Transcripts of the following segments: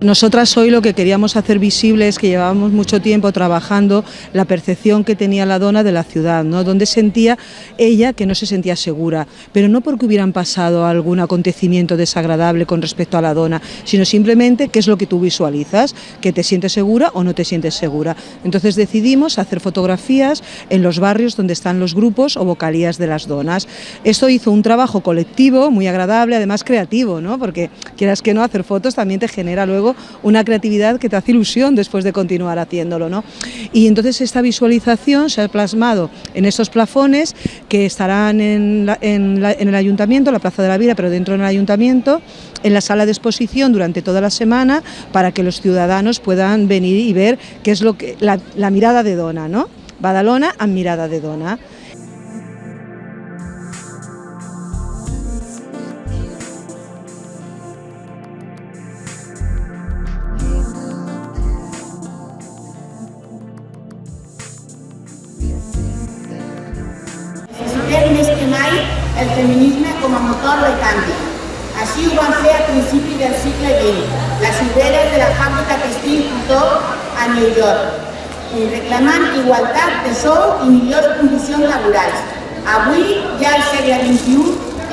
Nosotras hoy lo que queríamos hacer visible es que llevábamos mucho tiempo trabajando la percepción que tenía la dona de la ciudad, ¿no? Donde sentía ella que no se sentía segura, pero no porque hubieran pasado algún acontecimiento desagradable con respecto a la dona, sino simplemente qué es lo que tú visualizas, que te sientes segura o no te sientes segura. Entonces decidimos hacer fotografías en los barrios donde están los grupos o vocalías de las donas. Esto hizo un trabajo colectivo muy agradable, además creativo, ¿no? Porque quieras que no, hacer fotos también te genera luego una creatividad que te hace ilusión después de continuar haciéndolo, ¿no? Y entonces esta visualización se ha plasmado en estos plafones que estarán en el ayuntamiento, en la Plaza de la Vila, pero dentro del ayuntamiento, en la sala de exposición durante toda la semana, para que los ciudadanos puedan venir y ver qué es lo que la mirada de dona, ¿no? Badalona amb mirada de dona. Necessitem més que mai el feminisme com a motor de canvi. Així ho van fer a principis del segle XX, les obreres de la fàbrica textil Cotó a New York, reclamant igualtat de sou i millors condicions laborals. Avui, ja al segle XXI,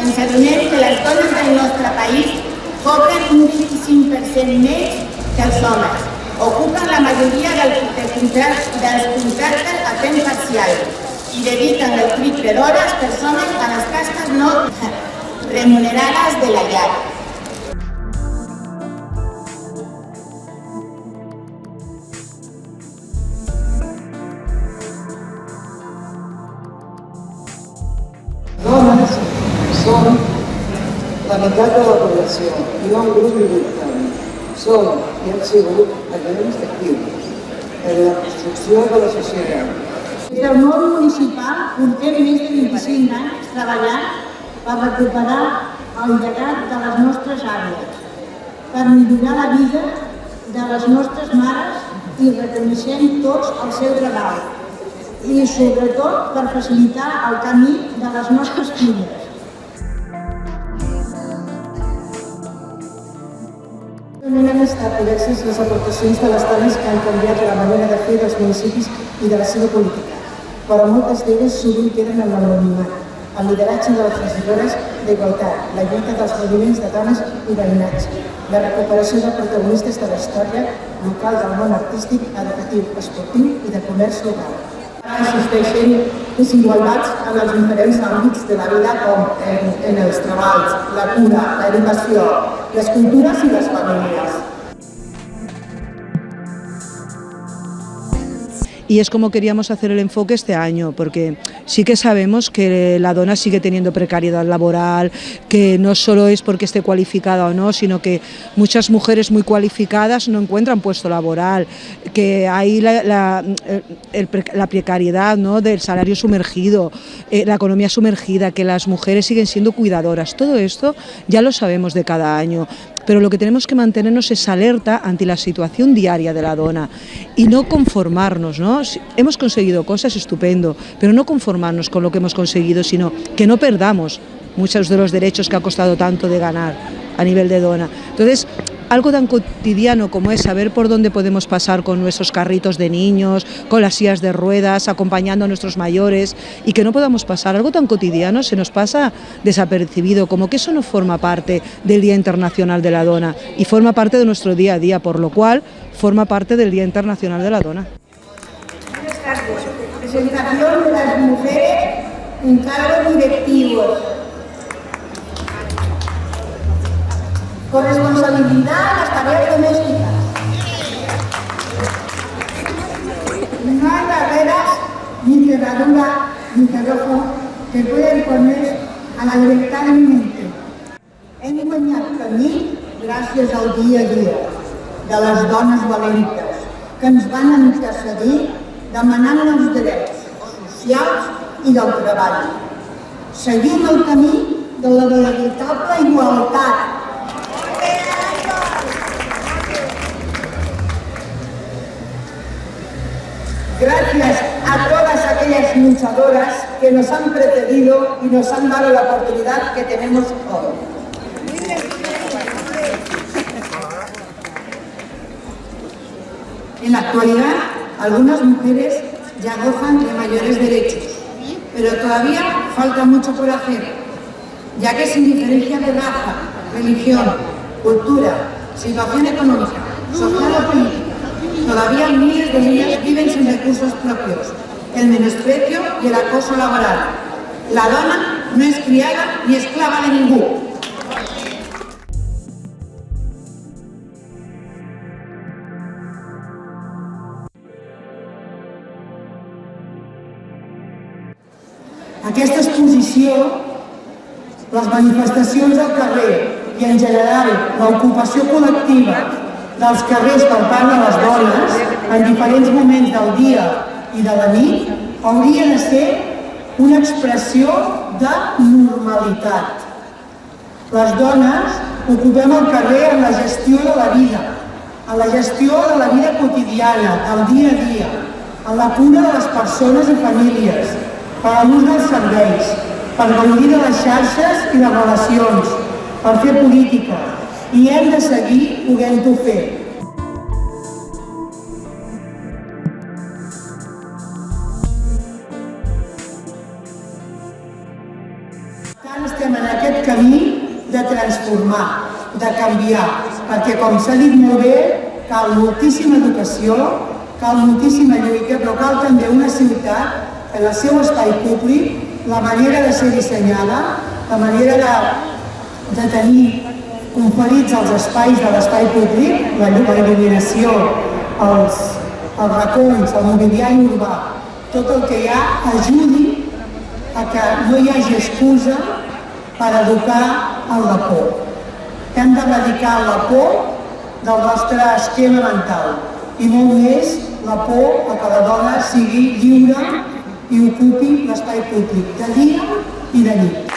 ens adonem que les dones del nostre país cobren un 25% més que els homes. Ocupen la majoria dels contractes a temps parcial i dediquen el triple d'hores persones a les tasques no remunerades de la llar. Dones són la meitat de la població i no un grup minoritari. Som i hem sigut agents actius en la construcció de la societat. Des del món municipal portem més de 25 anys treballant per recuperar el llegat de les nostres àvies, per millorar la vida de les nostres mares i reconeixem tots el seu treball i sobretot per facilitar el camí de les nostres filles. Han estat diverses les aportacions de les dones que han canviat la manera de fer dels municipis i de la seva política, però moltes d'elles sovint queden en l'anonimat, el lideratge de les regidores d'Igualtat, la lluita dels moviments de dones i veïnatge, la recuperació de protagonistes de la història local del món artístic, educatiu, esportiu i de comerç local. Existeixen desigualtats en els diferents àmbits de la vida, com en els treballs, la cura, l'educació, les cultures i les famílies. Y es como queríamos hacer el enfoque este año, porque sí que sabemos que la dona sigue teniendo precariedad laboral, que no solo es porque esté cualificada o no, sino que muchas mujeres muy cualificadas no encuentran puesto laboral, que hay la precariedad, ¿no?, del salario sumergido, la economía sumergida, que las mujeres siguen siendo cuidadoras. Todo esto ya lo sabemos de cada año. Pero lo que tenemos que mantenernos es alerta ante la situación diaria de la dona y no conformarnos, ¿no? Hemos conseguido cosas, estupendo, pero no conformarnos con lo que hemos conseguido, sino que no perdamos muchos de los derechos que ha costado tanto de ganar a nivel de dona. Entonces, algo tan cotidiano como es saber por dónde podemos pasar con nuestros carritos de niños, con las sillas de ruedas, acompañando a nuestros mayores, y que no podamos pasar, algo tan cotidiano se nos pasa desapercibido, como que eso no forma parte del Día Internacional de la Dona y forma parte de nuestro día a día, por lo cual forma parte del Día Internacional de la Dona. Presentación de las mujeres en cargos directivos. Corresponsabilidad en las tareas domésticas. No hay barreras ni cerradura ni cerrojo que puedan poner a la libertad de mi mente. Hem guanyat camí gràcies al dia a dia de les dones valentes que ens van intercedir demanant els drets socials i del treball. Seguim el camí de la veritable igualtat. Gracias a todas aquellas luchadoras que nos han precedido y nos han dado la oportunidad que tenemos hoy. En la actualidad, algunas mujeres ya gozan de mayores derechos, pero todavía falta mucho por hacer, ya que sin diferencia de raza, religión, cultura, situación económica, social o política, todavía miles de niñas viven sin recursos propios, el menosprecio y el acoso laboral. La dona no es criada ni esclava de ningú. Aquesta exposició, les manifestacions al carrer i en general l'ocupació col·lectiva dels carrers per part de les dones en diferents moments del dia i de la nit hauria de ser una expressió de normalitat. Les dones ocupem el carrer en la gestió de la vida, en la gestió de la vida quotidiana, del dia a dia, en la cura de les persones i famílies, per a l'ús dels serveis, per gaudir de les xarxes i les relacions, per fer política, i hem de seguir podent-ho fer. Tant estem en aquest camí de transformar, de canviar, perquè com s'ha dit molt bé, cal moltíssima educació, cal moltíssima lluita, però cal també una ciutat en el seu espai públic, la manera de ser dissenyada, la manera de tenir conferits els espais de l'espai públic, la il·luminació, els racons, el mobiliari urbà, tot el que hi ha ajudi a que no hi hagi excusa per educar en la por. Hem d'erradicar la por del nostre esquema mental i molt més la por a que la dona sigui lliure i ocupi l'espai públic de dia i de nit.